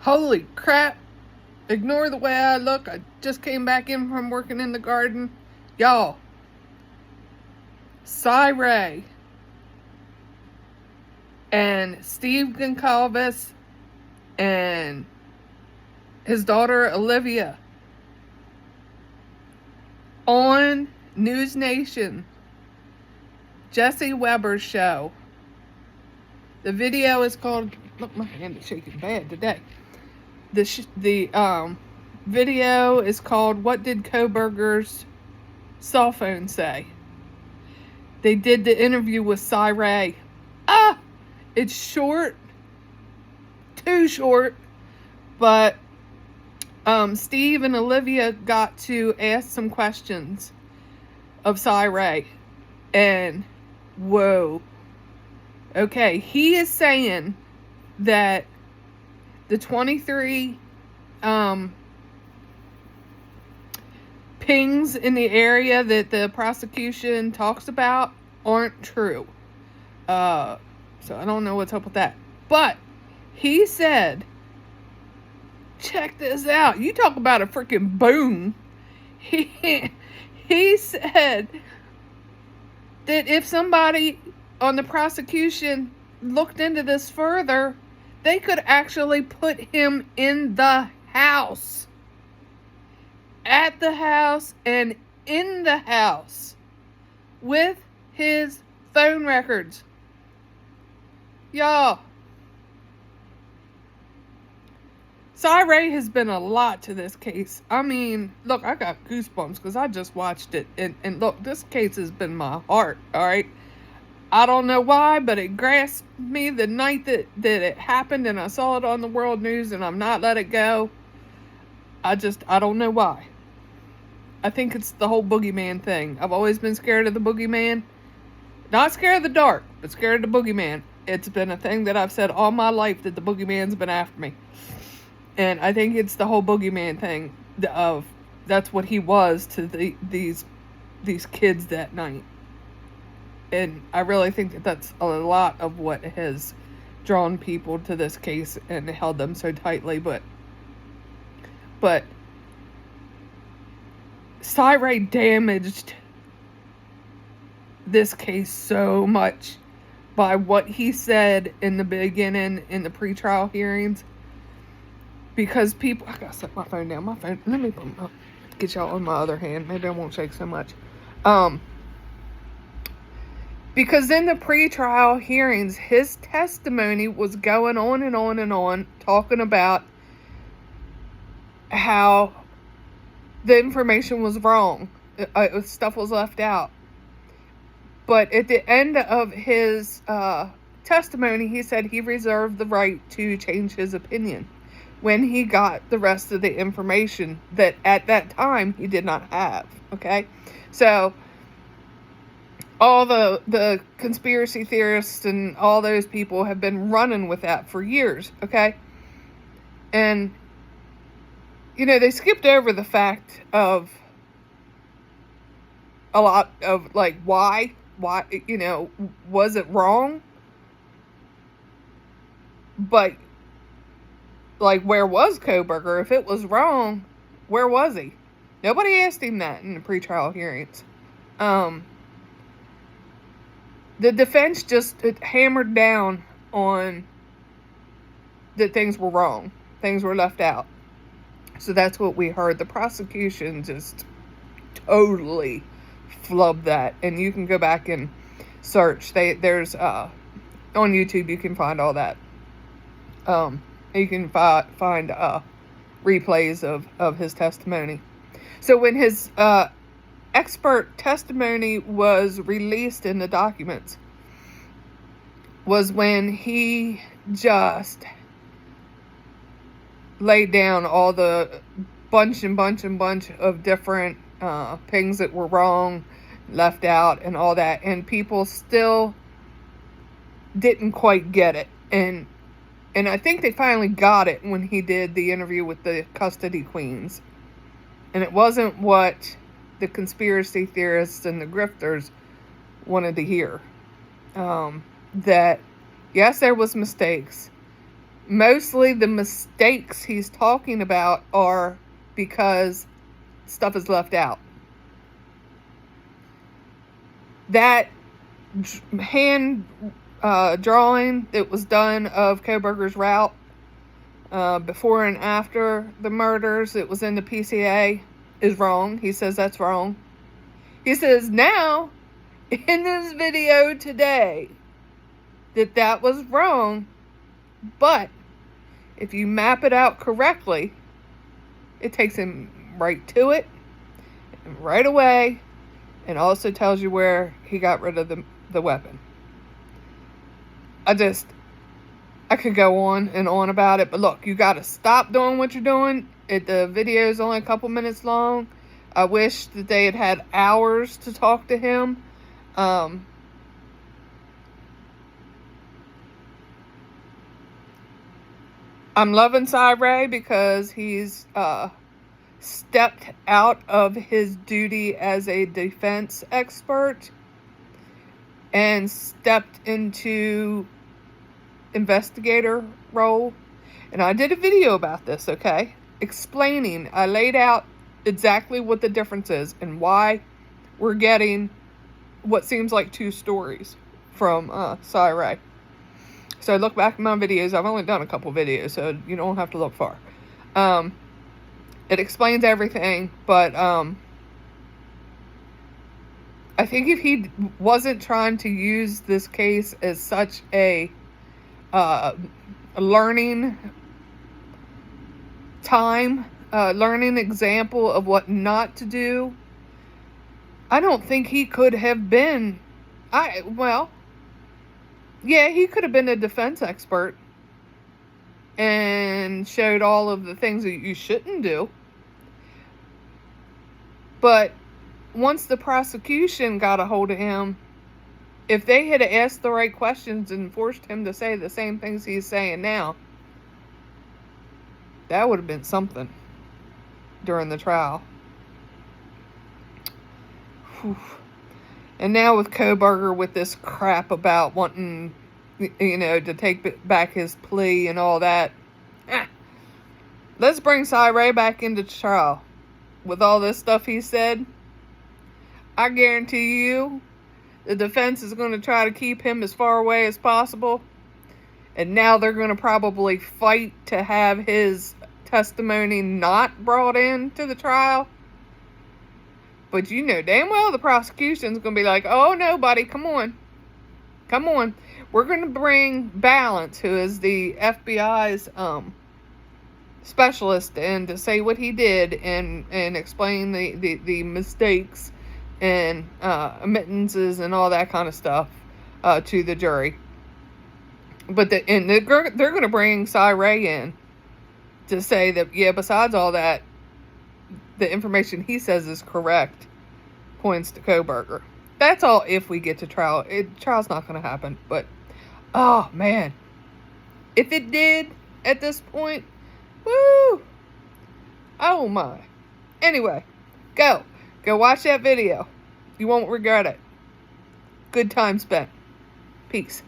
Holy crap. Ignore the way I look. I just came back in from working in the garden. Y'all. Cyray and Steve Goncalves and his daughter Alivea on News Nation, Jesse Weber's show. The video is called, look, my hand is shaking bad today. The video is called What Did Kohberger's Cell Phone Say? They did the interview with Cyray. It's short. Too short. But Steve and Alivea got to ask some questions of Cyray. And whoa. Okay, he is saying that the 23 pings in the area that the prosecution talks about aren't true. So I don't know what's up with that. But he said, check this out. You talk about a freaking boom. He said that if somebody on the prosecution looked into this further, they could actually put him in the house. At the house and in the house with his phone records. Y'all, Cyray has been a lot to this case. I mean, look, I got goosebumps because I just watched it. And look, this case has been my heart, all right? I don't know why, but it grasped me the night that it happened, and I saw it on the world news, and I'm not let it go. I don't know why. I think it's the whole boogeyman thing. I've always been scared of the boogeyman. Not scared of the dark, but scared of the boogeyman. It's been a thing that I've said all my life, that the boogeyman's been after me. And I think it's the whole boogeyman thing of that's what he was to these kids that night. And I really think that that's a lot of what has drawn people to this case and held them so tightly. But Cyray damaged this case so much by what he said in the beginning in the pretrial hearings. Because people, I gotta set my phone down. Let me get y'all on my other hand. Maybe I won't shake so much. Because in the pretrial hearings, his testimony was going on and on and on, talking about how the information was wrong. Stuff was left out. But at the end of his testimony, he said he reserved the right to change his opinion when he got the rest of the information that at that time he did not have. Okay? So all the conspiracy theorists and all those people have been running with that for years. Okay? And, you know, they skipped over the fact of a lot of, like, why, you know, was it wrong? But, like, where was Kohberger? If it was wrong, where was he? Nobody asked him that in the pretrial hearings. The defense just hammered down on that things were wrong. Things were left out. So that's what we heard. The prosecution just totally flubbed that. And you can go back and search. There's on YouTube, you can find all that. You can find replays of his testimony. So when his expert testimony was released in the documents, was when he just laid down all the bunch of different things that were wrong, left out, and all that, and people still didn't quite get it. And I think they finally got it when he did the interview with the custody queens. And it wasn't what the conspiracy theorists and the grifters wanted to hear. That, yes, there was mistakes. Mostly the mistakes he's talking about are because stuff is left out. That hand drawing that was done of Kohberger's route before and after the murders, it was in the PCA, is wrong. He says that's wrong. He says now, in this video today, that was wrong, but if you map it out correctly, it takes him right to it, and right away, and also tells you where he got rid of the weapon. I could go on and on about it, but look, you got to stop doing what you're doing. The video is only a couple minutes long. I wish that they had hours to talk to him. I'm loving Cyray because he's stepped out of his duty as a defense expert and stepped into investigator role. And I did a video about this, okay? Explaining, I laid out exactly what the difference is and why we're getting what seems like two stories from Cyray. So look back at my videos. I've only done a couple videos, so you don't have to look far. It explains everything, but I think if he wasn't trying to use this case as such a learning time, learning example of what not to do, I don't think he could have been, he could have been a defense expert and showed all of the things that you shouldn't do. But once the prosecution got a hold of him, if they had asked the right questions and forced him to say the same things he's saying now, that would have been something during the trial. Whew. And now with Kohberger with this crap about wanting, to take back his plea and all that. Let's bring Cyray back into trial. With all this stuff he said, I guarantee you the defense is going to try to keep him as far away as possible. And now they're going to probably fight to have his testimony not brought into the trial. But you know damn well the prosecution's going to be like, oh no, buddy, come on. Come on. We're going to bring Balance, who is the FBI's specialist, in to say what he did and explain the mistakes and omittances and all that kind of stuff to the jury. But they're going to bring Cyray in to say that, yeah, besides all that, the information he says is correct points to Kohberger. That's all if we get to trial. Trial's not going to happen, but, oh, man. If it did at this point, woo! Oh, my. Anyway, go watch that video. You won't regret it. Good time spent. Peace.